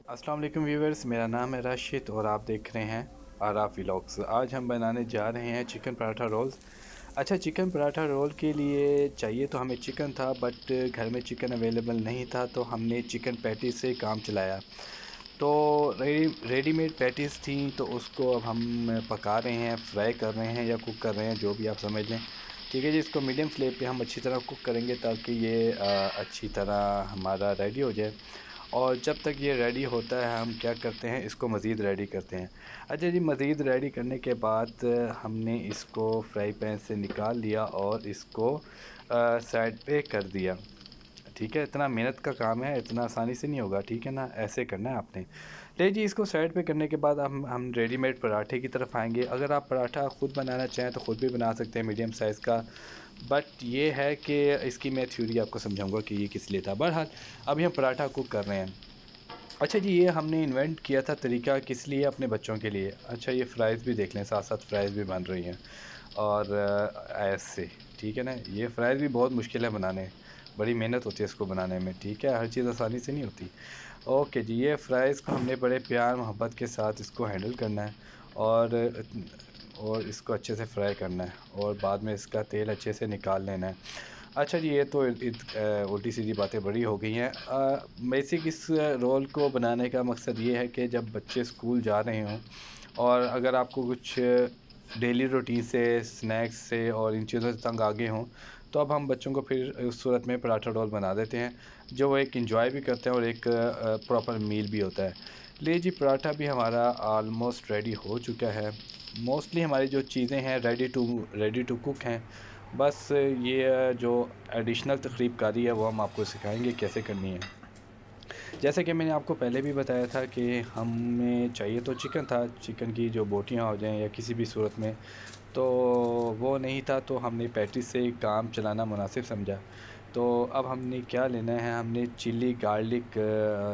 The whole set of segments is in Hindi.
अस्सलाम वालेकुम व्यूवर्स, मेरा नाम है राशिद और आप देख रहे हैं आराफ व्लॉग्स। आज हम बनाने जा रहे हैं चिकन पराठा रोल्स। अच्छा, चिकन पराठा रोल के लिए चाहिए तो हमें चिकन था, बट घर में चिकन अवेलेबल नहीं था, तो हमने चिकन पैटीज़ से काम चलाया। तो रेडीमेड पैटीज़ थी, तो उसको अब हम पका रहे हैं, फ्राई कर रहे हैं या कुक कर रहे हैं, जो भी आप समझ लें। ठीक है जी, इसको मीडियम फ्लेम पे हम अच्छी तरह कुक करेंगे ताकि ये अच्छी तरह हमारा रेडी हो जाए। और जब तक ये रेडी होता है हम क्या करते हैं, इसको मज़ीद रेडी करते हैं। अच्छा जी, मज़ीद रेडी करने के बाद हमने इसको फ्राई पैन से निकाल लिया और इसको साइड पे कर दिया। ठीक है, इतना मेहनत का काम है, इतना आसानी से नहीं होगा, ठीक है ना, ऐसे करना है आपने। ले जी, इसको साइड पे करने के बाद हम रेडीमेड पराठे की तरफ आएंगे। अगर आप पराठा ख़ुद बनाना चाहें तो ख़ुद भी बना सकते हैं, मीडियम साइज़ का। बट ये है कि इसकी मैं थ्योरी आपको समझाऊंगा कि ये किस लिए था। बहरहाल अभी हम पराठा कुक कर रहे हैं। अच्छा जी, ये हमने इन्वेंट किया था तरीका किस लिए, अपने बच्चों के लिए। अच्छा, ये फ़्राइज़ भी देख लें, साथ साथ फ़्राइज़ भी बन रही हैं। और ऐसे, ठीक है ना, ये फ़्राइज़ भी बहुत मुश्किल है बनाने, बड़ी मेहनत होती है इसको बनाने में, ठीक है, हर चीज़ आसानी से नहीं होती। ओके जी, ये फ़्राइज़ को हमने बड़े प्यार मोहब्बत के साथ इसको हैंडल करना है और और इसको अच्छे से फ्राई करना है और बाद में इसका तेल अच्छे से निकाल लेना है। अच्छा जी, ये तो उल्टी-सीधी बातें बड़ी हो गई हैं। बेसिक इस रोल को बनाने का मकसद ये है कि जब बच्चे स्कूल जा रहे हों और अगर आपको कुछ डेली रूटीन से, स्नैक्स से और इन चीज़ों से तंग आ गए हों, तो अब हम बच्चों को फिर उस सूरत में पराठा रोल बना देते हैं, जो वो एक एन्जॉय भी करते हैं और एक प्रॉपर मील भी होता है। लीजिए जी, पराठा भी हमारा ऑलमोस्ट रेडी हो चुका है। मोस्टली हमारी जो चीज़ें हैं रेडी टू कुक हैं। बस ये जो एडिशनल तकरीबकारी है वो हम आपको सिखाएँगे कैसे करनी है। जैसे कि मैंने आपको पहले भी बताया था कि हमें चाहिए तो चिकन था, चिकन की जो बोटियाँ हो जाएँ या किसी भी सूरत में, तो वो नहीं था, तो हमने पैटीज़ से काम चलाना मुनासिब समझा। तो अब हमने क्या लेना है, हमने चिली गार्लिक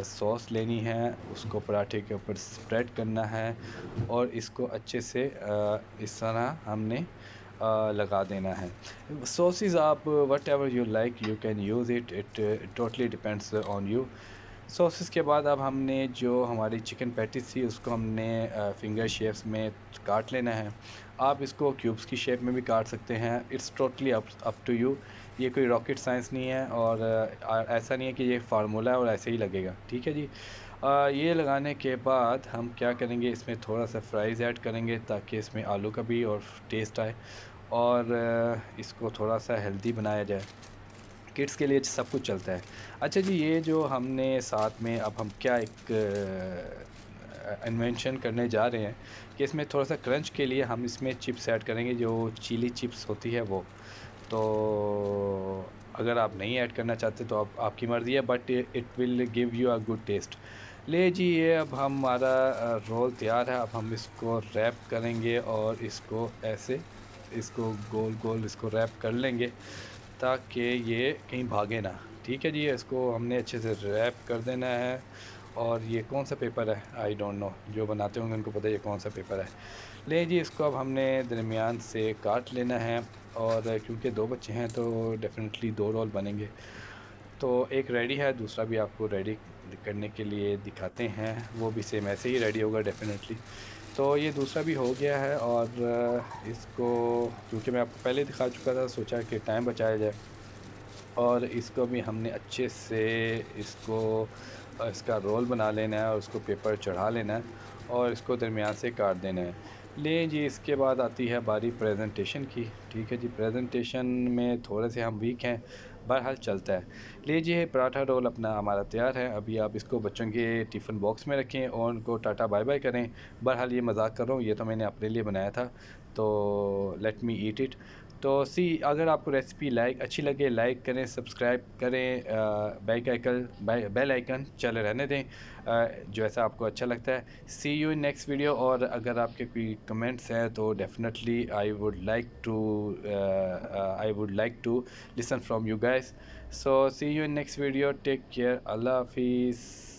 सॉस लेनी है, उसको पराठे के ऊपर स्प्रेड करना है और इसको अच्छे से इस तरह हमने लगा देना है। सॉसेस आप whatever you like you can use it, it totally depends on you. Sauces के बाद अब हमने जो हमारी चिकन पैटीज़ थी उसको हमने फिंगर शेप्स में काट लेना है। आप इसको क्यूब्स की शेप में भी काट सकते हैं, it's totally up to you. ये कोई रॉकेट साइंस नहीं है और ऐसा नहीं है कि ये फार्मूला है और ऐसे ही लगेगा, ठीक है जी। ये लगाने के बाद हम क्या करेंगे, इसमें थोड़ा सा फ्राइज़ ऐड करेंगे ताकि इसमें आलू का भी और टेस्ट आए और इसको थोड़ा सा हेल्दी बनाया जाए। किड्स के लिए सब कुछ चलता है। अच्छा जी, ये जो हमने साथ में अब हम क्या एक इन्वेंशन करने जा रहे हैं कि इसमें थोड़ा-सा क्रंच के लिए हम इसमें चिप्स ऐड करेंगे, जो चिली चिप्स होती है वो। तो अगर आप नहीं ऐड करना चाहते तो आप आपकी मर्ज़ी है, but it will give you a good taste. ले जी, ये अब हमारा रोल तैयार है। अब हम इसको रैप करेंगे और इसको ऐसे, इसको गोल-गोल इसको रैप कर लेंगे ताकि ये कहीं भागे ना। ठीक है जी, इसको हमने अच्छे से रैप कर देना है। और ये कौन सा पेपर है, आई डोंट नो, जो बनाते होंगे उनको पता है ये कौन सा पेपर है। ले जी, इसको अब हमने दरमियान से काट लेना है और क्योंकि 2 बच्चे हैं तो डेफ़िनेटली 2 रोल बनेंगे। तो एक रेडी है, दूसरा भी आपको रेडी करने के लिए दिखाते हैं, वो भी सेम ऐसे ही रेडी होगा डेफ़िनेटली। तो ये दूसरा भी हो गया है और इसको, क्योंकि मैं आपको पहले दिखा चुका था, सोचा कि टाइम बचाया जाए और इसको भी हमने अच्छे से इसको इसका रोल बना लेना है और उसको पेपर चढ़ा लेना है और इसको दरमियान से काट देना है। लें जी, इसके बाद आती है बारी प्रेजेंटेशन की। ठीक है जी, प्रेजेंटेशन में थोड़े से हम वीक हैं, बहरहाल चलता है। लीजिए, पराठा रोल अपना हमारा तैयार है। अभी आप इसको बच्चों के टिफ़िन बॉक्स में रखें और उनको टाटा बाय बाय करें। बहरहाल ये मजाक कर रहा हूँ, ये तो मैंने अपने लिए बनाया था, तो लेट मी ईट इट। तो अगर आपको रेसिपी अच्छी लगे, लाइक करें, सब्सक्राइब करें, बेल आइकन चले रहने दें, जो ऐसा आपको अच्छा लगता है। See you in next video. और अगर आपके कोई कमेंट्स हैं तो definitely I would like to listen from you guys. So see you in next video, take care, अल्लाह हाफिज़।